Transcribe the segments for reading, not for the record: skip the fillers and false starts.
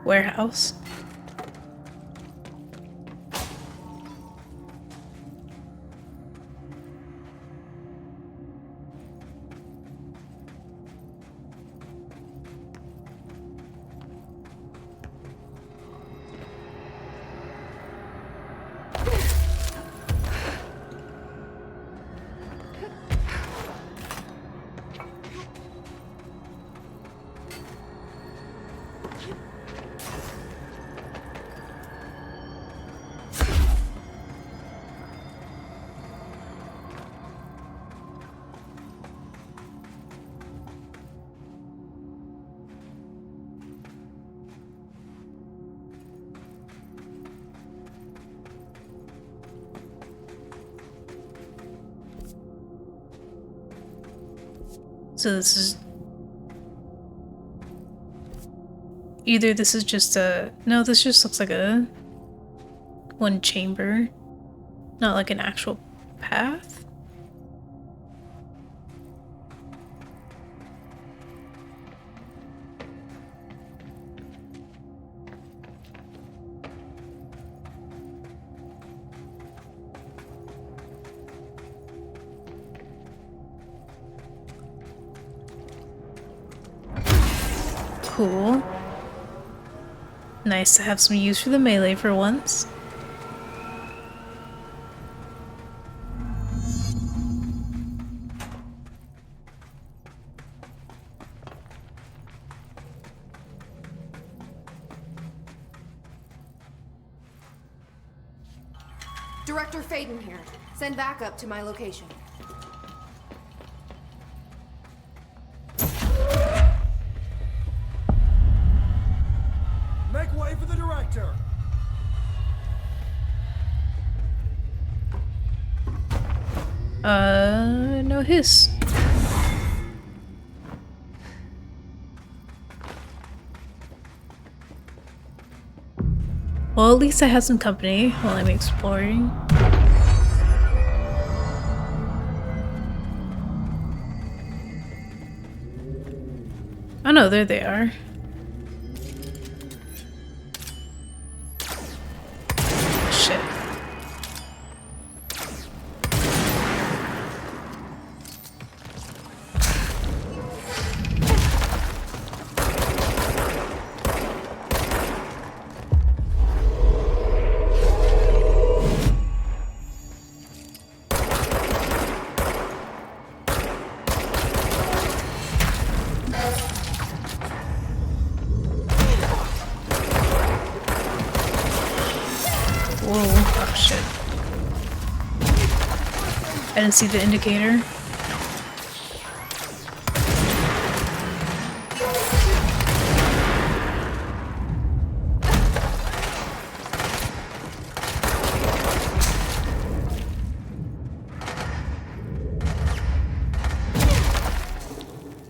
warehouse. So this is... Either this is just a... No, this just looks like a... one chamber. Not like an actual path. Cool. Nice to have some use for the melee for once. Director Faden here. Send backup to my location. Make way for the director! No hiss. Well, at least I had some company while I'm exploring. Oh no, there they are. Shit. Whoa, oh shit. I didn't see the indicator.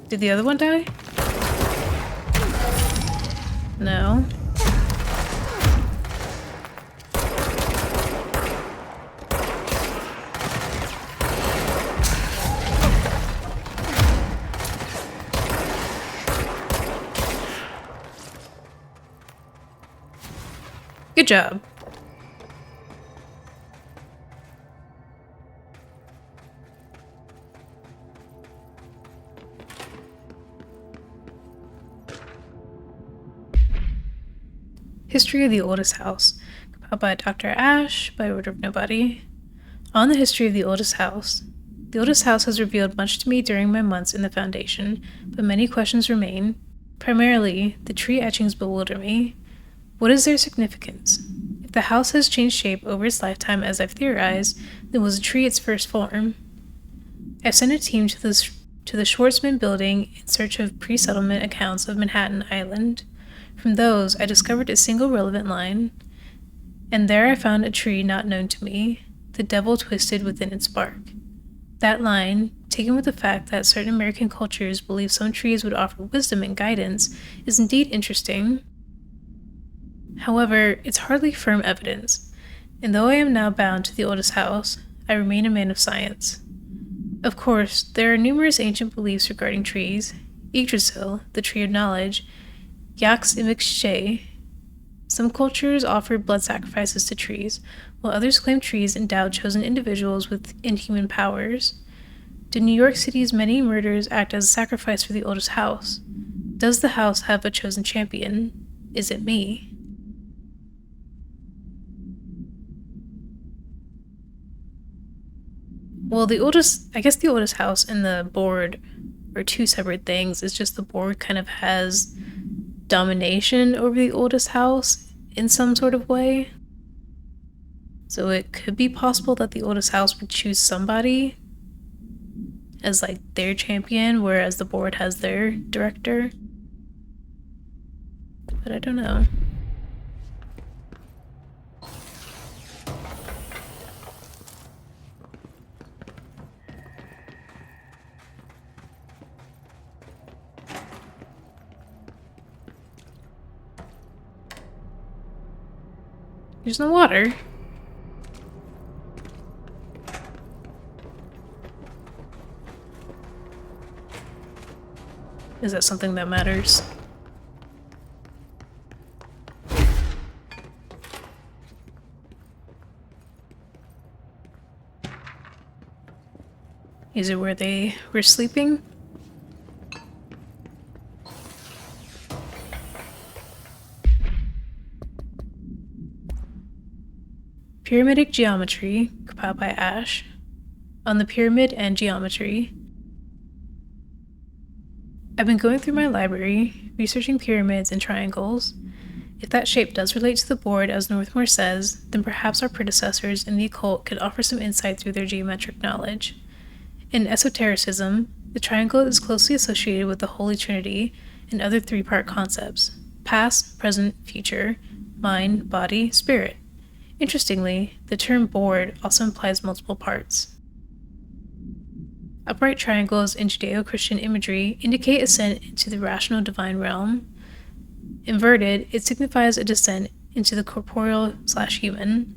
Did the other one die? No. Good job. History of the Oldest House, compiled by Dr. Ash, by order of nobody. On the history of the oldest house. The oldest house has revealed much to me during my months in the Foundation, but many questions remain. Primarily, the tree etchings bewilder me. What is their significance? If the house has changed shape over its lifetime as I've theorized, then was the tree its first form? I've sent a team to the Schwartzman building in search of pre-settlement accounts of Manhattan Island. From those, I discovered a single relevant line, and there I found a tree not known to me, the devil twisted within its bark. That line, taken with the fact that certain American cultures believe some trees would offer wisdom and guidance, is indeed interesting. However, it's hardly firm evidence, and though I am now bound to the oldest house, I remain a man of science. Of course, there are numerous ancient beliefs regarding trees. Yggdrasil, the tree of knowledge, Yggdrasil, Some cultures offer blood sacrifices to trees, while others claim trees endowed chosen individuals with inhuman powers. Do New York City's many murders act as a sacrifice for the oldest house? Does the house have a chosen champion? Is it me? Well, the oldest house and the board are two separate things. It's just the board kind of has domination over the oldest house in some sort of way. So it could be possible that the oldest house would choose somebody as like their champion, whereas the board has their director. But I don't know. There's no water. Is that something that matters? Is it where they were sleeping? Pyramidic geometry, compiled by Ash. On the pyramid and geometry. I've been going through my library, researching pyramids and triangles. If that shape does relate to the board, as Northmore says, then perhaps our predecessors in the occult could offer some insight through their geometric knowledge. In esotericism, the triangle is closely associated with the Holy Trinity and other three-part concepts: past, present, future, mind, body, spirit. Interestingly, the term board also implies multiple parts. Upright triangles in Judeo-Christian imagery indicate ascent into the rational divine realm. Inverted, it signifies a descent into the corporeal/human.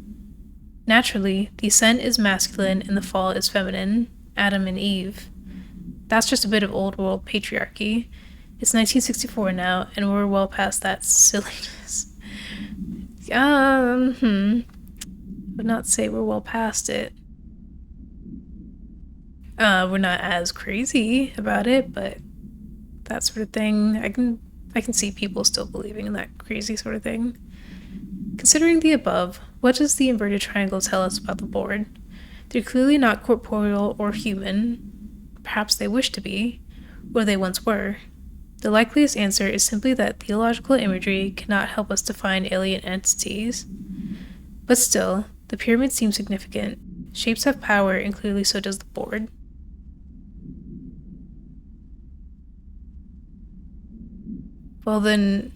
Naturally, the ascent is masculine and the fall is feminine, Adam and Eve. That's just a bit of old world patriarchy. It's 1964 now, and we're well past that silliness. Would not say we're well past it. We're not as crazy about it, but that sort of thing, I can see people still believing in that crazy sort of thing. Considering the above, what does the inverted triangle tell us about the board? They're clearly not corporeal or human. Perhaps they wish to be, or they once were. The likeliest answer is simply that theological imagery cannot help us define alien entities. But still, the pyramid seems significant. Shapes have power, and clearly so does the board. Well then,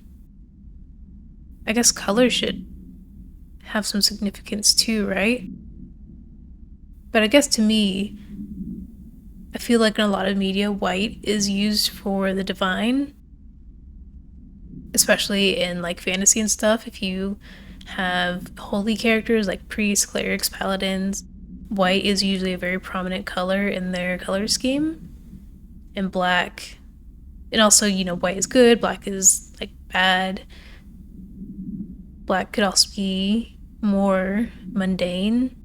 I guess color should have some significance too, right? But I guess to me, I feel like in a lot of media, white is used for the divine. Especially in like fantasy and stuff. If you have holy characters like priests, clerics, paladins, white is usually a very prominent color in their color scheme. And black, and also, white is good, black is like bad. Black could also be more mundane.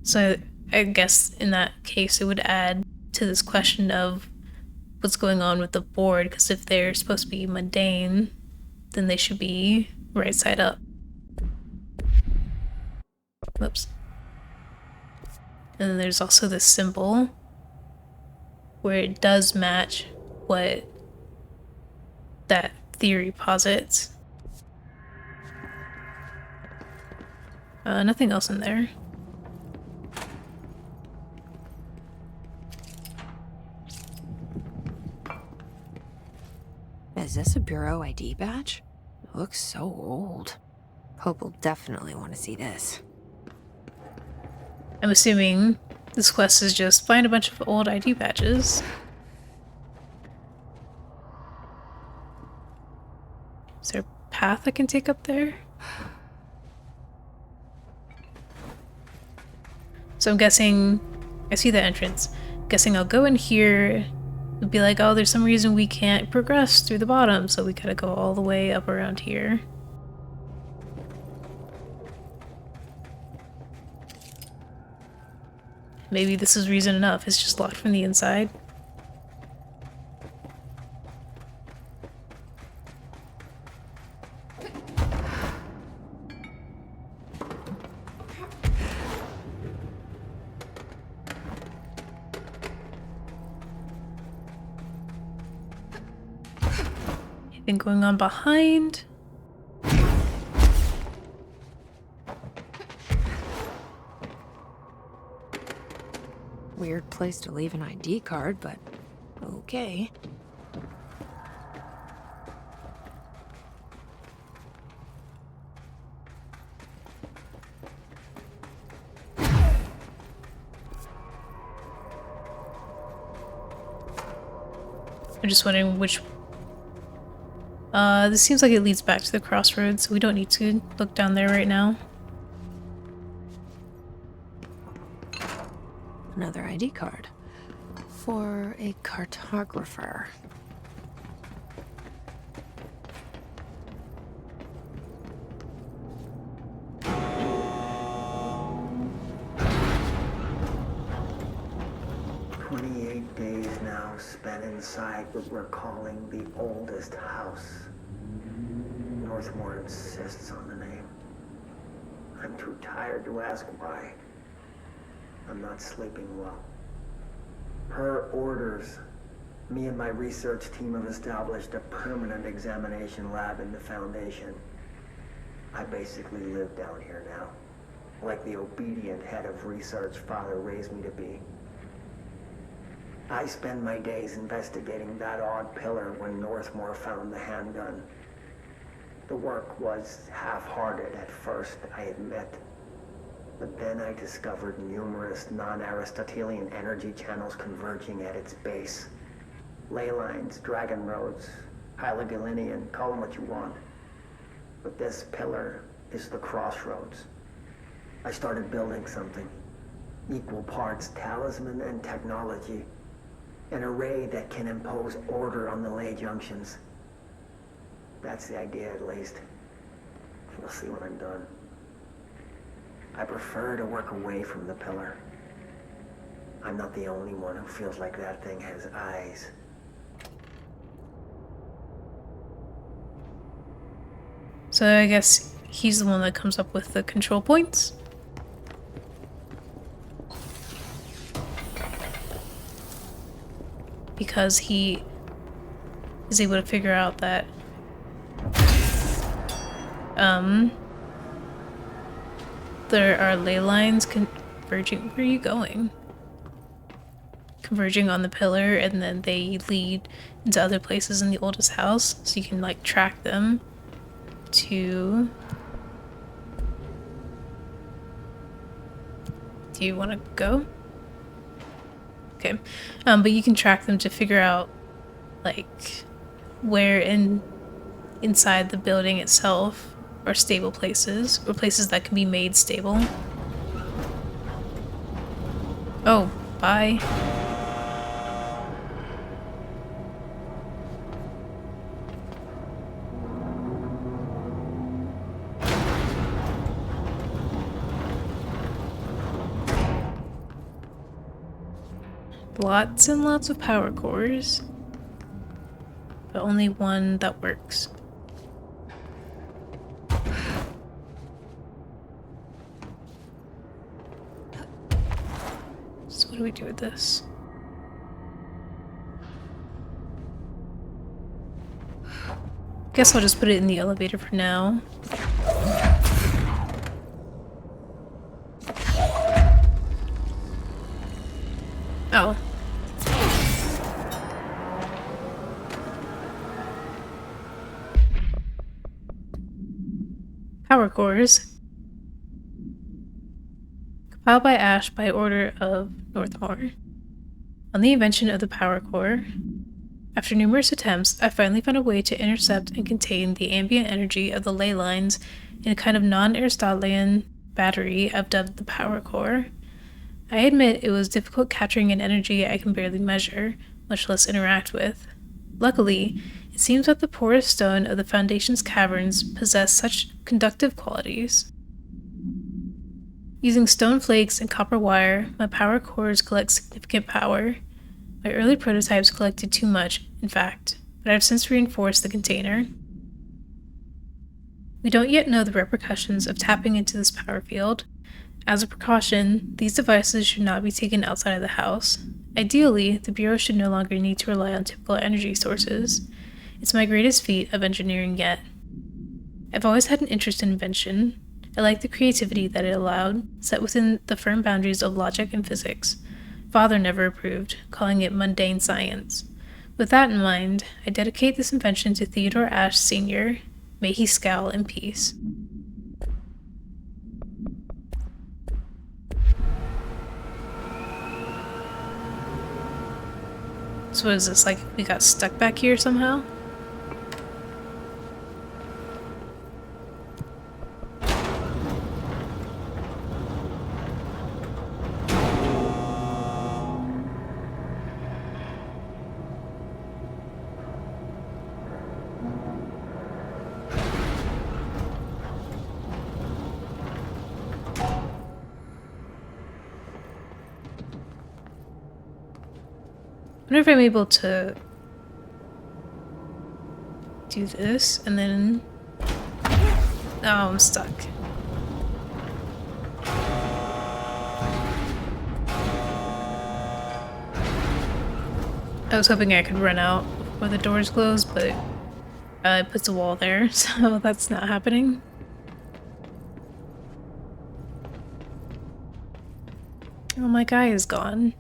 So I guess in that case it would add to this question of what's going on with the board, because if they're supposed to be mundane, then they should be right side up. Whoops. And then there's also this symbol where it does match what that theory posits. Nothing else in there. Is this a Bureau ID badge? It looks so old. Hope will definitely want to see this. I'm assuming this quest is just find a bunch of old ID badges. Is there a path I can take up there? So I'm guessing, I see the entrance. Guessing I'll go in here It'd be like, oh, there's some reason we can't progress through the bottom, so we gotta go all the way up around here. Maybe this is reason enough. It's just locked from the inside. Anything going on behind? Weird place to leave an ID card, but okay. I'm just wondering which... this seems like it leads back to the crossroads, so we don't need to look down there right now. Another ID card. For a cartographer. Days now spent inside what we're calling the oldest house. Northmore insists on the name. I'm too tired to ask why. I'm not sleeping well. Per orders, me and my research team have established a permanent examination lab in the Foundation. I basically live down here now, like the obedient head of research Father raised me to be. I spend my days investigating that odd pillar when Northmore found the handgun. The work was half-hearted at first, I admit. But then I discovered numerous non-Aristotelian energy channels converging at its base. Ley lines, dragon roads, Hylogalinian, call them what you want. But this pillar is the crossroads. I started building something. Equal parts talisman and technology. An array that can impose order on the ley junctions. That's the idea, at least. We'll see when I'm done. I prefer to work away from the pillar. I'm not the only one who feels like that thing has eyes. So I guess he's the one that comes up with the control points? Because he is able to figure out that there are ley lines converging. Where are you going? Converging on the pillar, and then they lead into other places in the oldest house, so you can like track them to... Do you want to go? Okay, but you can track them to figure out like where inside the building itself are stable places, or places that can be made stable. Oh, bye. Lots and lots of power cores, but only one that works. So what do we do with this? Guess I'll just put it in the elevator for now. Oh. Power cores. Compiled by Ash by order of Northmore. On the invention of the power core, after numerous attempts, I finally found a way to intercept and contain the ambient energy of the ley lines in a kind of non-Aristotelian battery I've dubbed the power core. I admit it was difficult capturing an energy I can barely measure, much less interact with. Luckily, it seems that the porous stone of the Foundation's caverns possess such conductive qualities. Using stone flakes and copper wire, my power cores collect significant power. My early prototypes collected too much, in fact, but I've since reinforced the container. We don't yet know the repercussions of tapping into this power field. As a precaution, these devices should not be taken outside of the house. Ideally, the Bureau should no longer need to rely on typical energy sources. It's my greatest feat of engineering yet. I've always had an interest in invention. I like the creativity that it allowed, set within the firm boundaries of logic and physics. Father never approved, calling it mundane science. With that in mind, I dedicate this invention to Theodore Ashe Sr. May he scowl in peace. So what is this, like we got stuck back here somehow? I wonder if I'm able to do this and then... Oh, I'm stuck. I was hoping I could run out before the doors close, but it puts a wall there, so that's not happening. Oh, my guy is gone.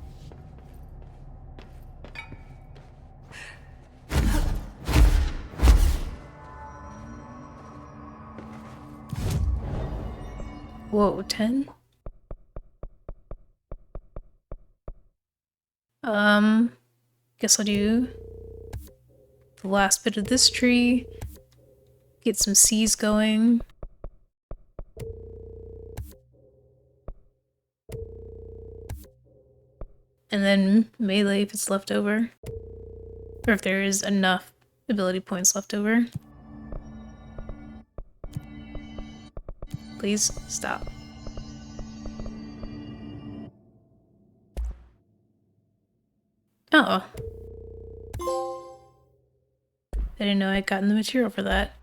Whoa, 10? Guess I'll do the last bit of this tree, get some seeds going. And then melee if it's left over. Or if there is enough ability points left over. Please stop. Oh. I didn't know I'd gotten the material for that.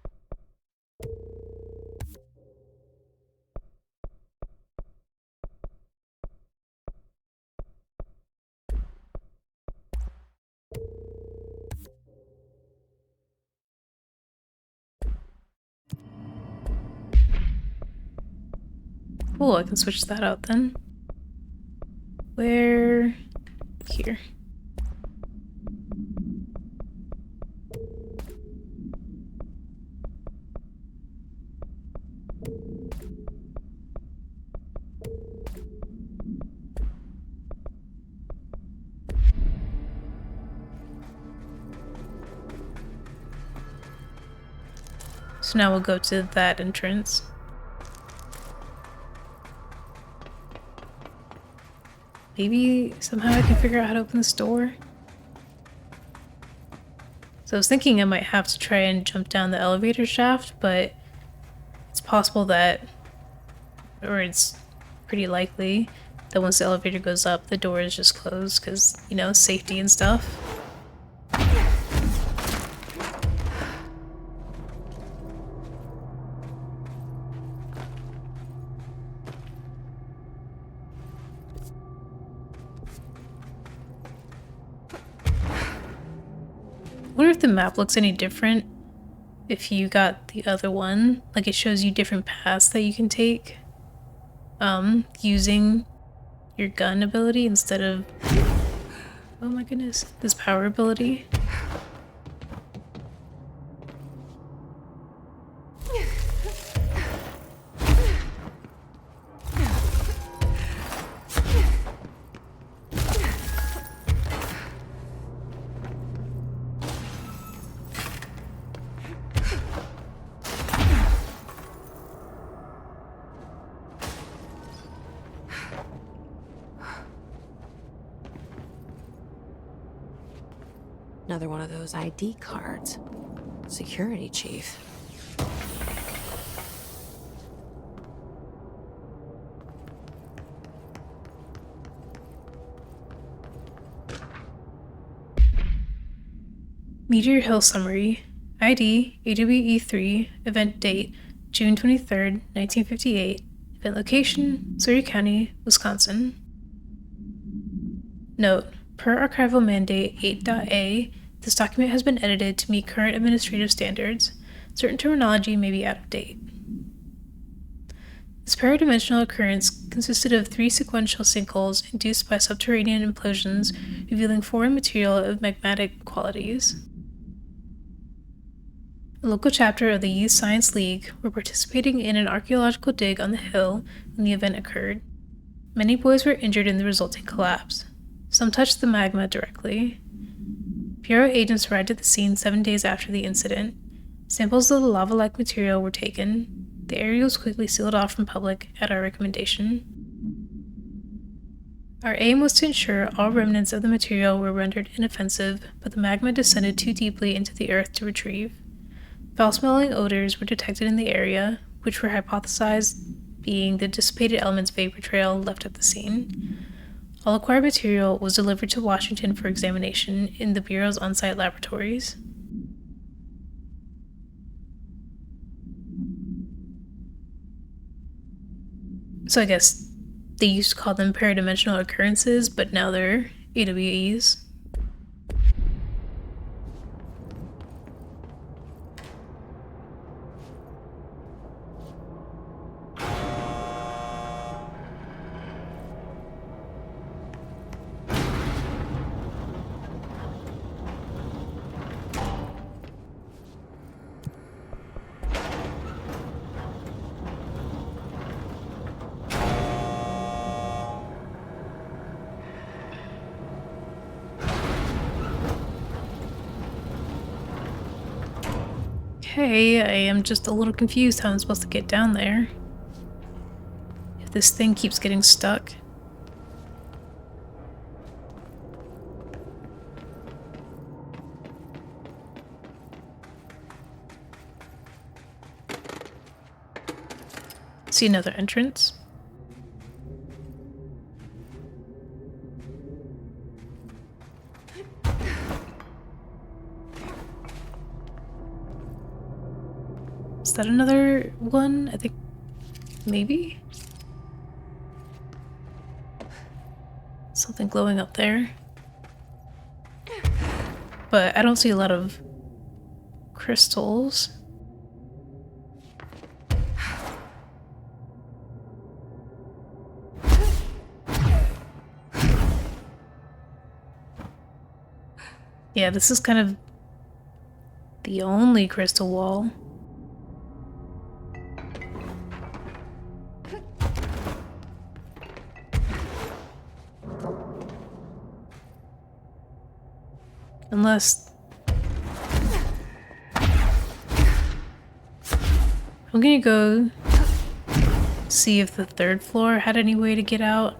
Cool, I can switch that out then. Where? Here. So now we'll go to that entrance. Maybe somehow I can figure out how to open this door. So I was thinking I might have to try and jump down the elevator shaft, but it's possible that, or it's pretty likely that once the elevator goes up, the door is just closed because, you know, safety and stuff. I wonder if the map looks any different if you got the other one. Like it shows you different paths that you can take using your gun ability instead of, oh my goodness, this power ability. Another one of those ID cards. Security chief. Meteor Hill Summary. ID AWE3. Event date June 23rd, 1958. Event location Surrey County, Wisconsin. Note: per archival mandate 8.a, this document has been edited to meet current administrative standards. Certain terminology may be out of date. This paradimensional occurrence consisted of 3 sequential sinkholes induced by subterranean implosions, revealing foreign material of magmatic qualities. A local chapter of the Youth Science League were participating in an archaeological dig on the hill when the event occurred. Many boys were injured in the resulting collapse. Some touched the magma directly. Bureau agents arrived at the scene 7 days after the incident. Samples of the lava-like material were taken. The area was quickly sealed off from public at our recommendation. Our aim was to ensure all remnants of the material were rendered inoffensive, but the magma descended too deeply into the earth to retrieve. Foul-smelling odors were detected in the area, which were hypothesized being the dissipated elements vapor trail left at the scene. All acquired material was delivered to Washington for examination in the Bureau's on-site laboratories. So I guess they used to call them paradimensional occurrences, but now they're AWEs. Okay, I am just a little confused how I'm supposed to get down there. If this thing keeps getting stuck. See another entrance. Is that another one? I think maybe? Something glowing up there. But I don't see a lot of crystals. Yeah, this is kind of the only crystal wall. Unless... I'm gonna go see if the third floor had any way to get out.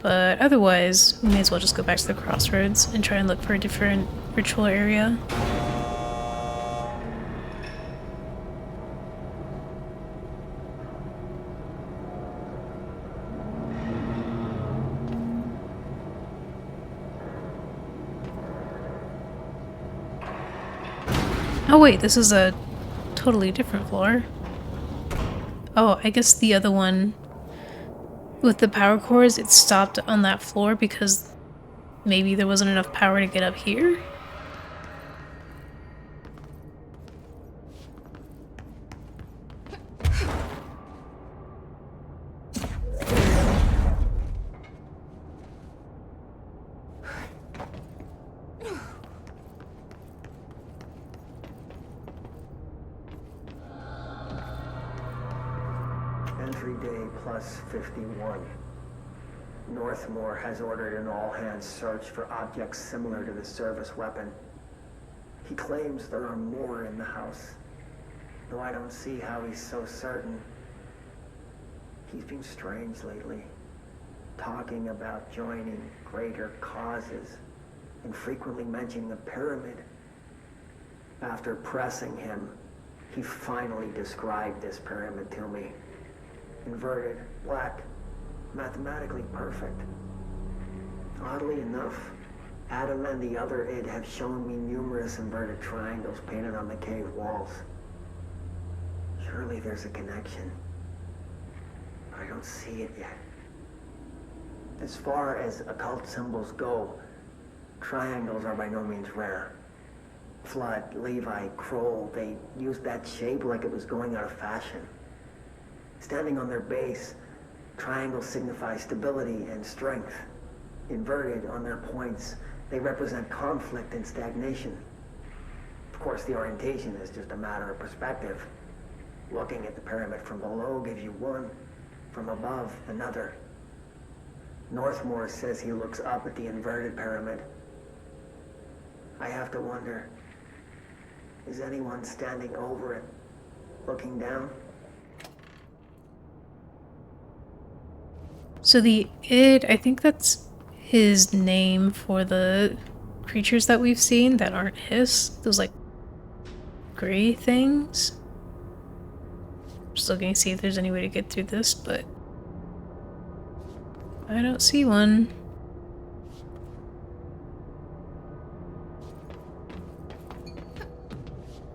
But otherwise, we may as well just go back to the crossroads and try and look for a different ritual area. Oh wait, this is a totally different floor. Oh, I guess the other one with the power cores, it stopped on that floor because maybe there wasn't enough power to get up here? Entry day plus 51. Northmore has ordered an all-hands search for objects similar to the service weapon. He claims there are more in the house, though I don't see how he's so certain. He's been strange lately, talking about joining greater causes. and frequently mentioning a pyramid. After pressing him, he finally described this pyramid to me. Inverted, black, mathematically perfect. Oddly enough, Adam and the other id have shown me numerous inverted triangles painted on the cave walls. Surely there's a connection, but I don't see it yet. As far as occult symbols go, triangles are by no means rare. Flood, Levi, Kroll, they used that shape like it was going out of fashion. Standing on their base, triangles signify stability and strength. Inverted on their points, they represent conflict and stagnation. Of course, the orientation is just a matter of perspective. Looking at the pyramid from below gives you one, from above another. Northmore says he looks up at the inverted pyramid. I have to wonder, is anyone standing over it, looking down? So the id, I think that's his name for the creatures that we've seen that aren't his. Those like gray things. Just looking to see if there's any way to get through this, but I don't see one.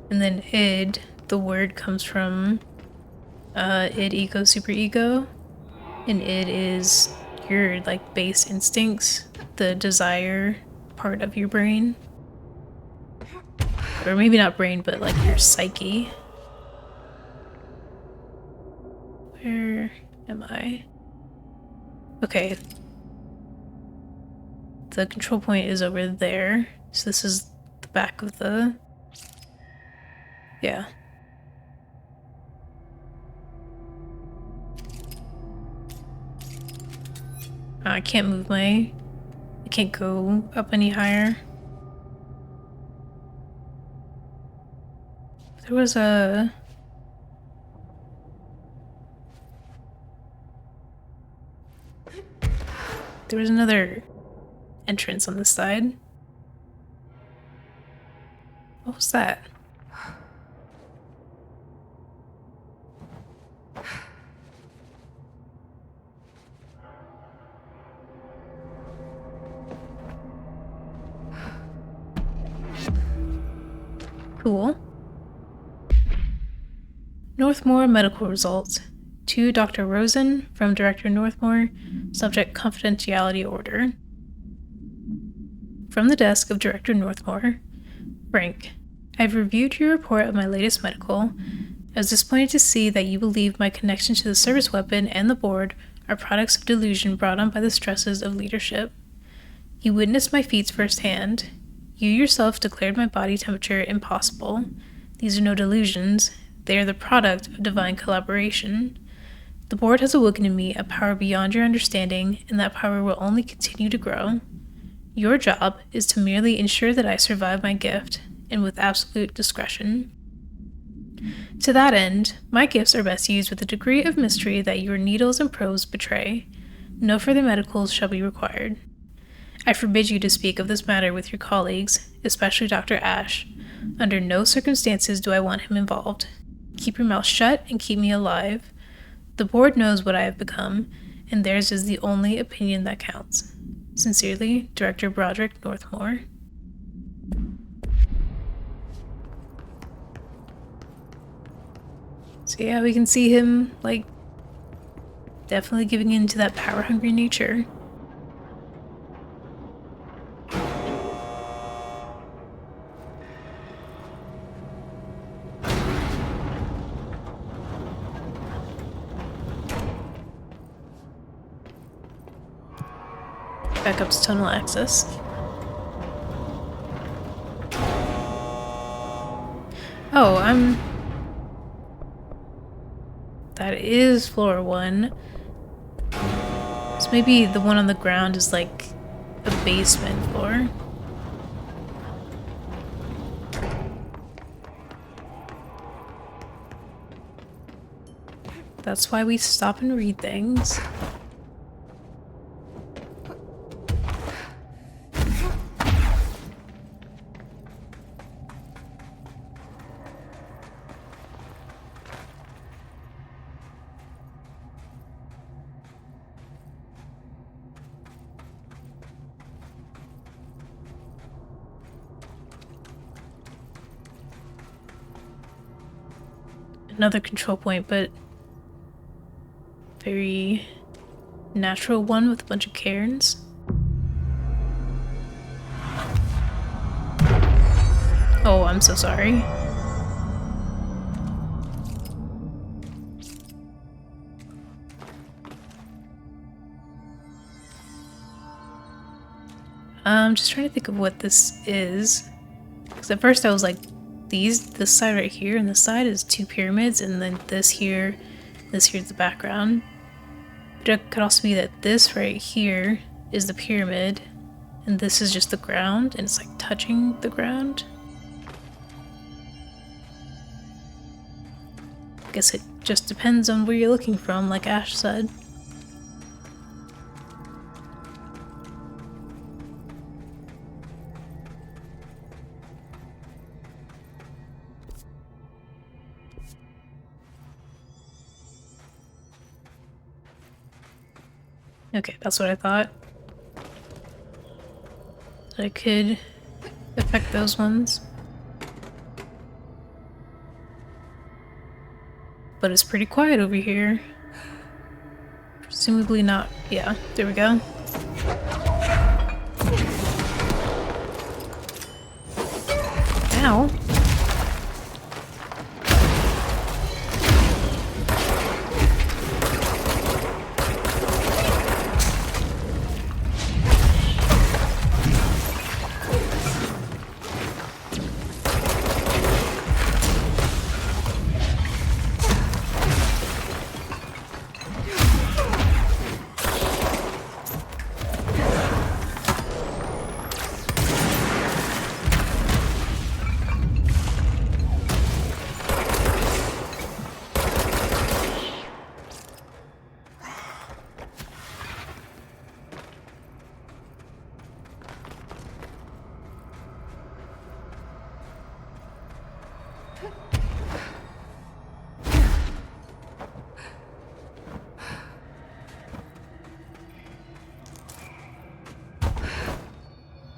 And then id, the word comes from id, ego, superego. And id is your like base instincts, the desire part of your brain. Or maybe not brain, but like your psyche. Where am I? Okay. The control point is over there. So this is the back of the... Yeah. I can't move I can't go up any higher. There was a... There was another entrance on this side. What was that? Cool. Northmore medical results. To Dr. Rosen from Director Northmore. Subject confidentiality order. From the desk of Director Northmore. Frank, I've reviewed your report of my latest medical. I was disappointed to see that you believe my connection to the service weapon and the board are products of delusion brought on by the stresses of leadership. You witnessed my feats firsthand. You yourself declared my body temperature impossible. These are no delusions. They are the product of divine collaboration. The board has awoken in me a power beyond your understanding, and that power will only continue to grow. Your job is to merely ensure that I survive my gift, and with absolute discretion. To that end, my gifts are best used with a degree of mystery that your needles and probes betray. No further medicals shall be required. I forbid you to speak of this matter with your colleagues, especially Dr. Ash. Under no circumstances do I want him involved. Keep your mouth shut and keep me alive. The board knows what I have become, and theirs is the only opinion that counts. Sincerely, Director Broderick Northmore. So yeah, we can see him, like, definitely giving in to that power-hungry nature. Back up to tunnel access. Oh, that is floor 1. So maybe the one on the ground is like a basement floor. That's why we stop and read things. Another control point, but very natural one with a bunch of cairns. Oh, I'm so sorry. I'm just trying to think of what this is. Because at first I was like, this side right here and this side is two pyramids, and then this here's the background. But it could also be that this right here is the pyramid, and this is just the ground, and it's like touching the ground. I guess it just depends on where you're looking from, like Ash said. Okay, that's what I thought. I could affect those ones. But it's pretty quiet over here. Presumably not. Yeah, there we go. Ow.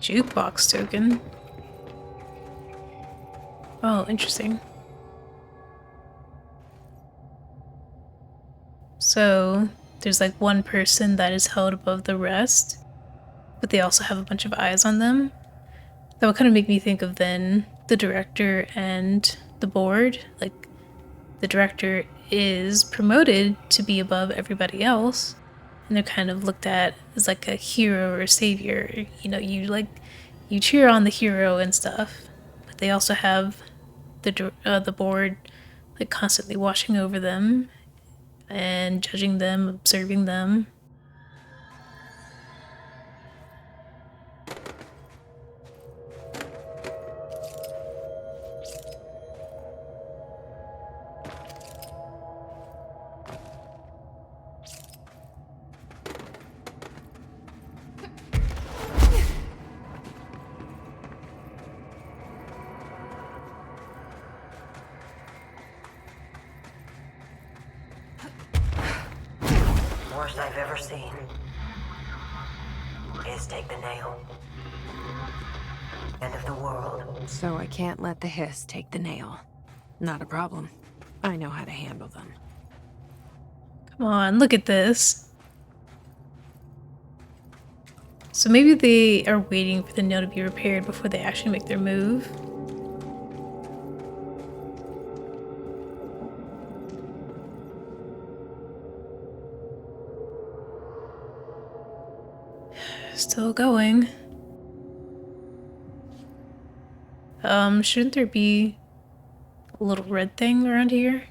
Jukebox token. Oh, interesting. So, there's like one person that is held above the rest, but they also have a bunch of eyes on them. That would kind of make me think of then the director and the board. Like, the director is promoted to be above everybody else, and they're kind of looked at as like a hero or a savior. You know, you cheer on the hero and stuff, but they also have the board like constantly watching over them and judging them, observing them. Worst I've ever seen is take the nail. End of the world. So I can't let the hiss take the nail. Not a problem. I know how to handle them. Come on, look at this. So maybe they are waiting for the nail to be repaired before they actually make their move. Still going. Shouldn't there be a little red thing around here?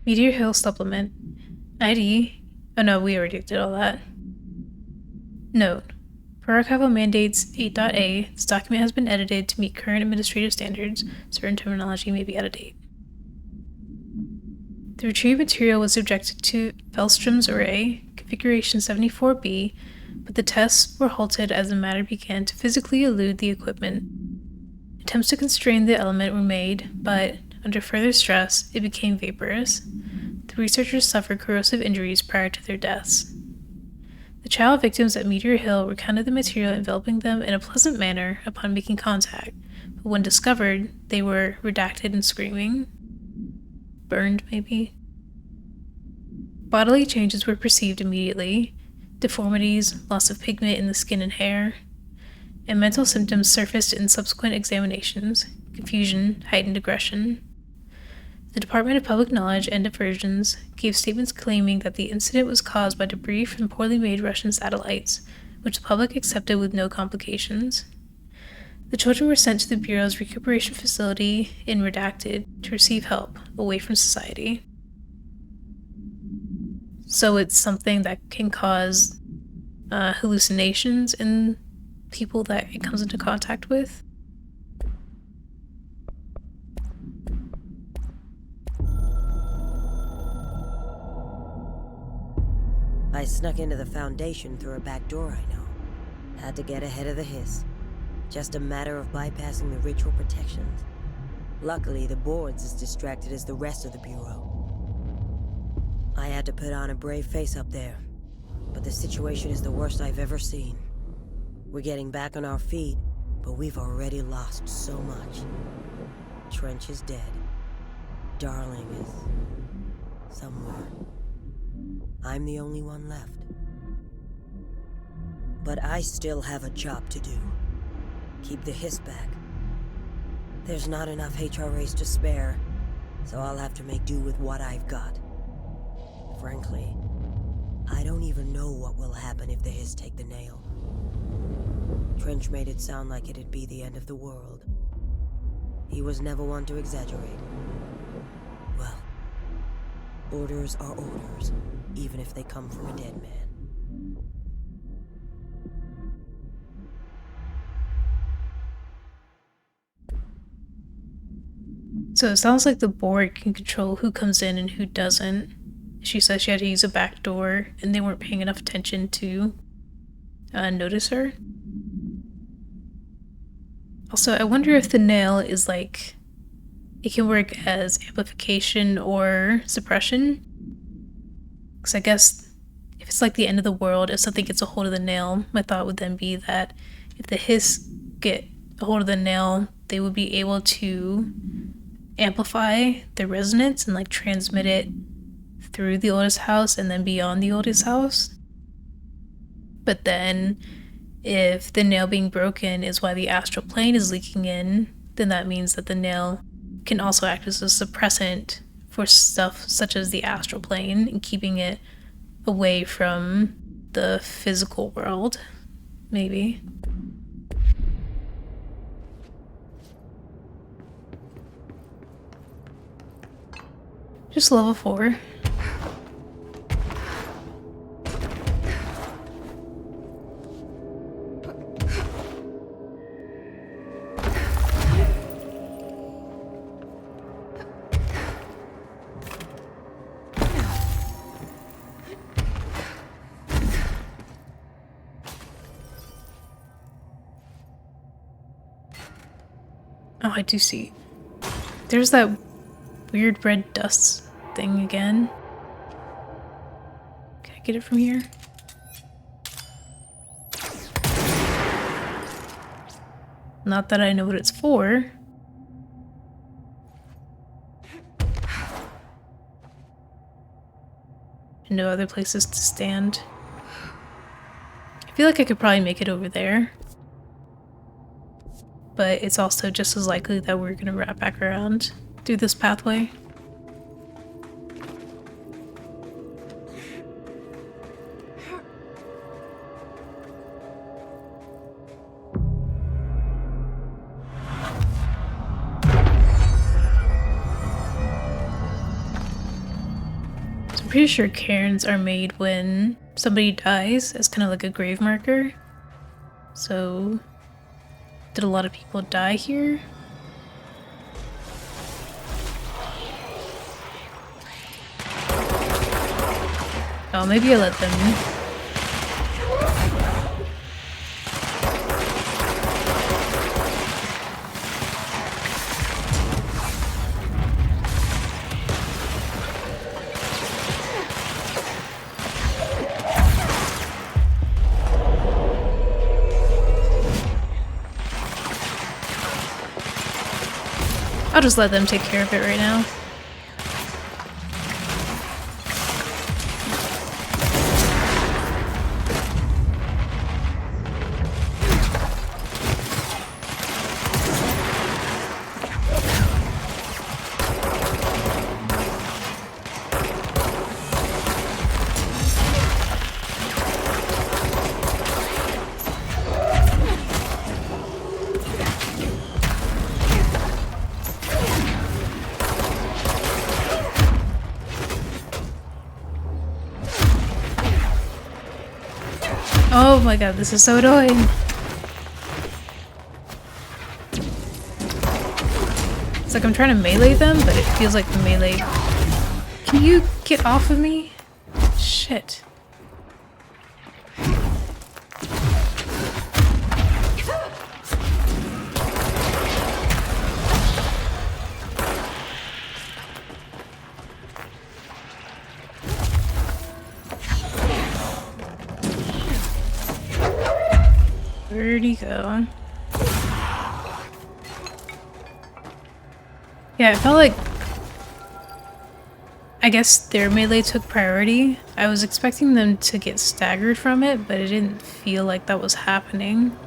Meteor Hill supplement. ID. Oh no, we already did all that. Note. Per archival mandates 8.a, this document has been edited to meet current administrative standards. Certain terminology may be out of date. The retrieved material was subjected to Fellstrom's array, configuration 74B, but the tests were halted as the matter began to physically elude the equipment. Attempts to constrain the element were made, but under further stress, it became vaporous. The researchers suffered corrosive injuries prior to their deaths. The child victims at Meteor Hill recounted the material enveloping them in a pleasant manner upon making contact, but when discovered, they were redacted and screaming. Burned, maybe? Bodily changes were perceived immediately: deformities, loss of pigment in the skin and hair, and mental symptoms surfaced in subsequent examinations: confusion, heightened aggression. The Department of Public Knowledge and Diversions gave statements claiming that the incident was caused by debris from poorly made Russian satellites, which the public accepted with no complications. The children were sent to the Bureau's recuperation facility in Redacted to receive help away from society. So it's something that can cause hallucinations in people that it comes into contact with. I snuck into the Foundation through a back door I know. Had to get ahead of the hiss. Just a matter of bypassing the ritual protections. Luckily, the board's as distracted as the rest of the Bureau. I had to put on a brave face up there, but the situation is the worst I've ever seen. We're getting back on our feet, but we've already lost so much. Trench is dead. Darling is somewhere. I'm the only one left. But I still have a job to do. Keep the hiss back. There's not enough HRAs to spare, so I'll have to make do with what I've got. Frankly, I don't even know what will happen if the hiss take the nail. Trench made it sound like it'd be the end of the world. He was never one to exaggerate. Well, orders are orders, even if they come from a dead man. So it sounds like the board can control who comes in and who doesn't. She says she had to use a back door, and they weren't paying enough attention to notice her. Also, I wonder if the nail is like, it can work as amplification or suppression. Because I guess if it's like the end of the world, if something gets a hold of the nail, my thought would then be that if the hiss get a hold of the nail, they would be able to amplify the resonance and like transmit it through the oldest house and then beyond the oldest house. But then if the nail being broken is why the astral plane is leaking in, then that means that the nail can also act as a suppressant for stuff such as the astral plane and keeping it away from the physical world, maybe. Just level 4. Oh, I do see. There's that weird red dust thing again. Can I get it from here? Not that I know what it's for. And no other places to stand. I feel like I could probably make it over there. But it's also just as likely that we're gonna wrap back around through this pathway. So I'm pretty sure cairns are made when somebody dies as kind of like a grave marker. So did a lot of people die here? Oh, maybe I let them. I'll just let them take care of it right now. Oh my god, this is so annoying. It's like I'm trying to melee them, but it feels like the melee... Can you get off of me? Shit. Where'd he go? Yeah, it felt like... I guess their melee took priority. I was expecting them to get staggered from it, but it didn't feel like that was happening.